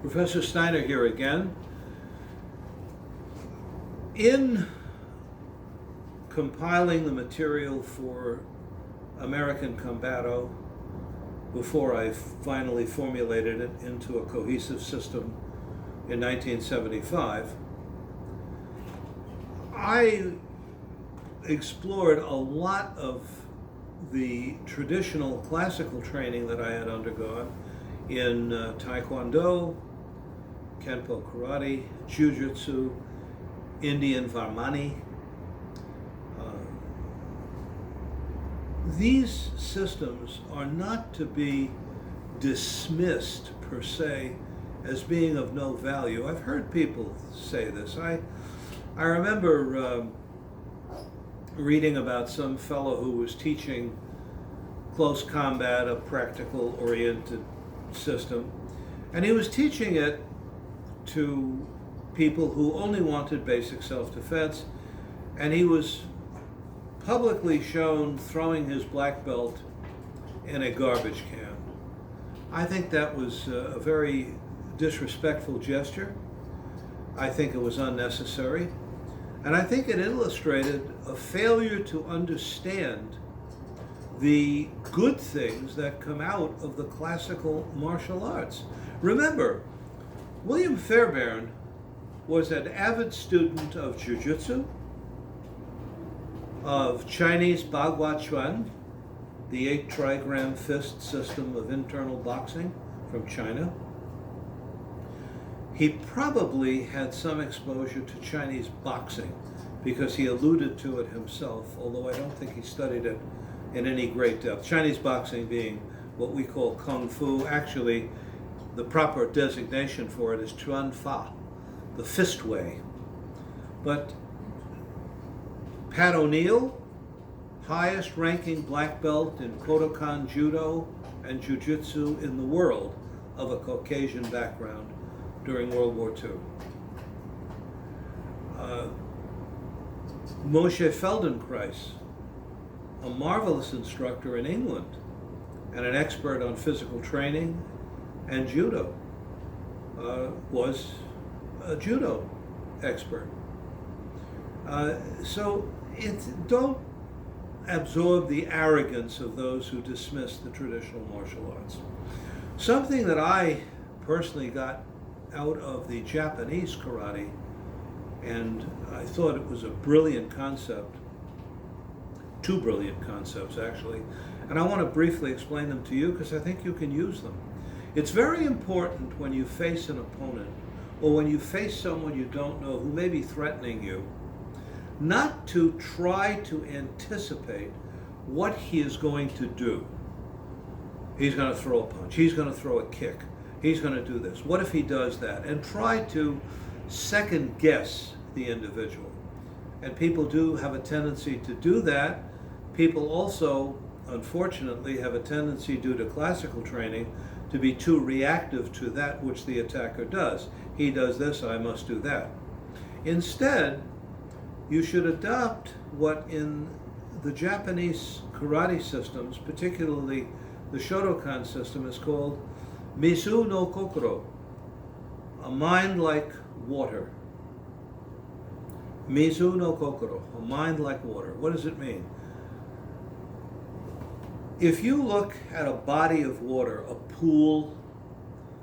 Professor Steiner here again. In compiling the material for American Combato, before I finally formulated it into a cohesive system in 1975, I explored a lot of the traditional classical training that I had undergone in Taekwondo, Kenpo Karate, ju-jitsu, Indian Varmani. These systems are not to be dismissed per se as being of no value. I've heard people say this. I remember reading about some fellow who was teaching close combat, a practical oriented system, and he was teaching it to people who only wanted basic self-defense, and he was publicly shown throwing his black belt in a garbage can. I think that was a very disrespectful gesture. I think it was unnecessary, and I think it illustrated a failure to understand the good things that come out of the classical martial arts. Remember, William Fairbairn was an avid student of ju-jitsu, of Chinese Bagua Chuan, the 8 trigram fist system of internal boxing from China. He probably had some exposure to Chinese boxing because he alluded to it himself, although I don't think he studied it in any great depth. Chinese boxing being what we call Kung Fu. Actually, the proper designation for it is Chuan Fa, the fist way. But Pat O'Neill, highest ranking black belt in Kodokan Judo and Jiu-Jitsu in the world, of a Caucasian background during World War II. Moshe Feldenkrais, a marvelous instructor in England and an expert on physical training and judo, was a judo expert. So don't absorb the arrogance of those who dismiss the traditional martial arts. Something that I personally got out of the Japanese karate, and I thought it was a brilliant concept, 2 brilliant concepts actually, and I want to briefly explain them to you because I think you can use them. It's very important when you face an opponent or when you face someone you don't know who may be threatening you, not to try to anticipate what he is going to do. He's going to throw a punch, he's going to throw a kick, he's going to do this. What if he does that? And try to second guess the individual. And people do have a tendency to do that. People also, unfortunately, have a tendency due to classical training to be too reactive to that which the attacker does. He does this, I must do that. Instead, you should adopt what in the Japanese karate systems, particularly the Shotokan system, is called Mizuno Kokoro, a mind like water. Mizuno Kokoro, a mind like water. What does it mean? If you look at a body of water, a pool,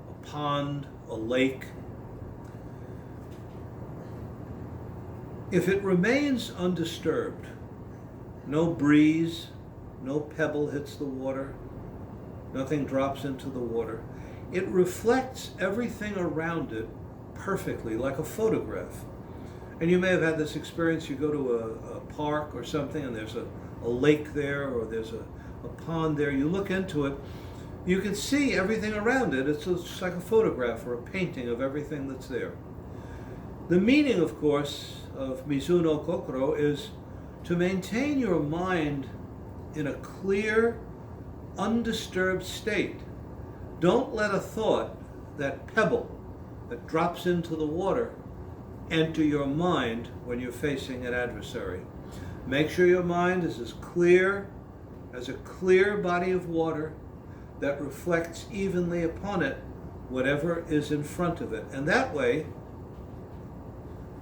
a pond, a lake, if it remains undisturbed, no breeze, no pebble hits the water, nothing drops into the water, it reflects everything around it perfectly, like a photograph. And you may have had this experience, you go to a park or something and there's a lake there or there's a pond there, you look into it, you can see everything around it. It's just like a photograph or a painting of everything that's there. The meaning, of course, of Mizuno Kokoro is to maintain your mind in a clear, undisturbed state. Don't let a thought, that pebble that drops into the water, enter your mind when you're facing an adversary. Make sure your mind is as clear as a clear body of water that reflects evenly upon it whatever is in front of it. And that way,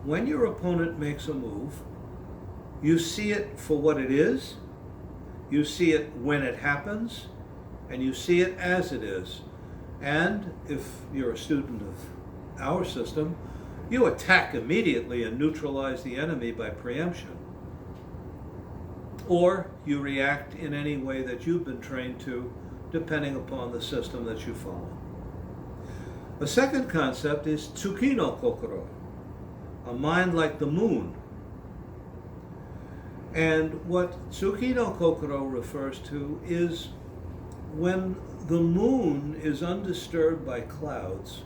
when your opponent makes a move, you see it for what it is, you see it when it happens, and you see it as it is. And if you're a student of our system, you attack immediately and neutralize the enemy by preemption. Or you react in any way that you've been trained to, depending upon the system that you follow. A second concept is Tsuki No Kokoro, a mind like the moon. And what Tsuki No Kokoro refers to is when the moon is undisturbed by clouds,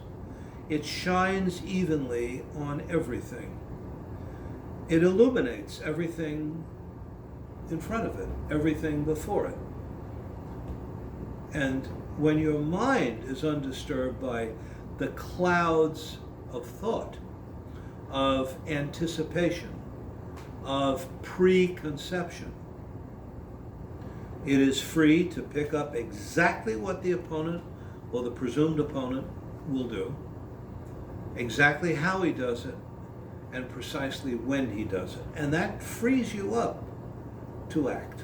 it shines evenly on everything. It illuminates everything in front of it, everything before it. And when your mind is undisturbed by the clouds of thought, of anticipation, of preconception, it is free to pick up exactly what the opponent or the presumed opponent will do, exactly how he does it, and precisely when he does it. And that frees you up to act.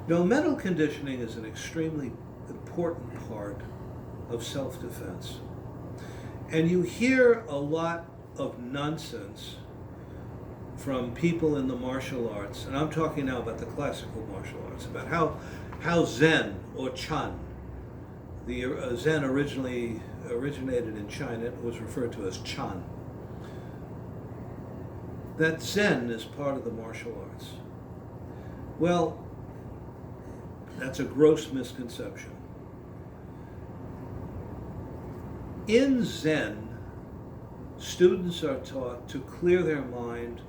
Now, mental conditioning is an extremely important part of self-defense. And you hear a lot of nonsense from people in the martial arts, and I'm talking now about the classical martial arts, about how Zen or Chan, the Zen originated in China, it was referred to as Chan, that Zen is part of the martial arts. Well, that's a gross misconception. In Zen, students are taught to clear their mind,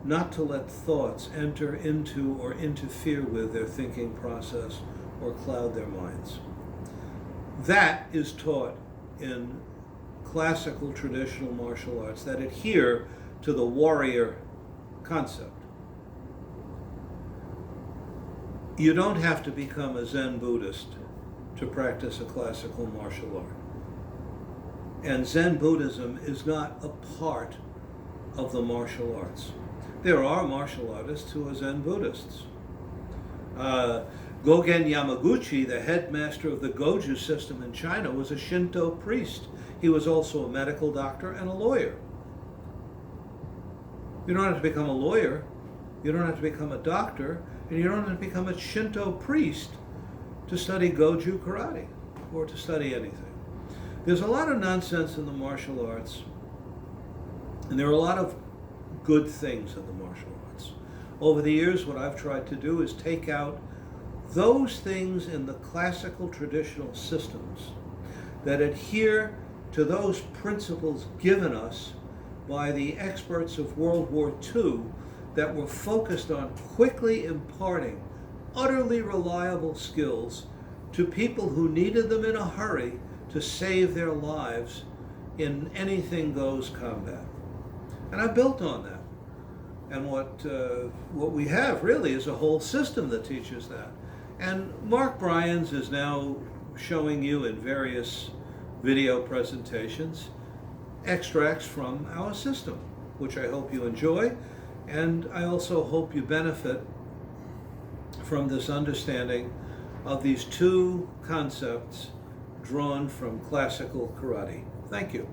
not to let thoughts enter into or interfere with their thinking process or cloud their minds. That is taught in classical traditional martial arts that adhere to the warrior concept. You don't have to become a Zen Buddhist to practice a classical martial art. And Zen Buddhism is not a part of the martial arts. There are martial artists who are Zen Buddhists. Gogen Yamaguchi, the headmaster of the Goju system in China, was a Shinto priest. He was also a medical doctor and a lawyer. You don't have to become a lawyer, you don't have to become a doctor, and you don't have to become a Shinto priest to study Goju karate or to study anything. There's a lot of nonsense in the martial arts, and there are a lot of good things in the martial arts. Over the years, what I've tried to do is take out those things in the classical traditional systems that adhere to those principles given us by the experts of World War II that were focused on quickly imparting utterly reliable skills to people who needed them in a hurry to save their lives in anything goes combat. And I built on that. And what we have really is a whole system that teaches that. And Mark Bryans is now showing you in various video presentations extracts from our system, which I hope you enjoy. And I also hope you benefit from this understanding of these two concepts drawn from classical karate. Thank you.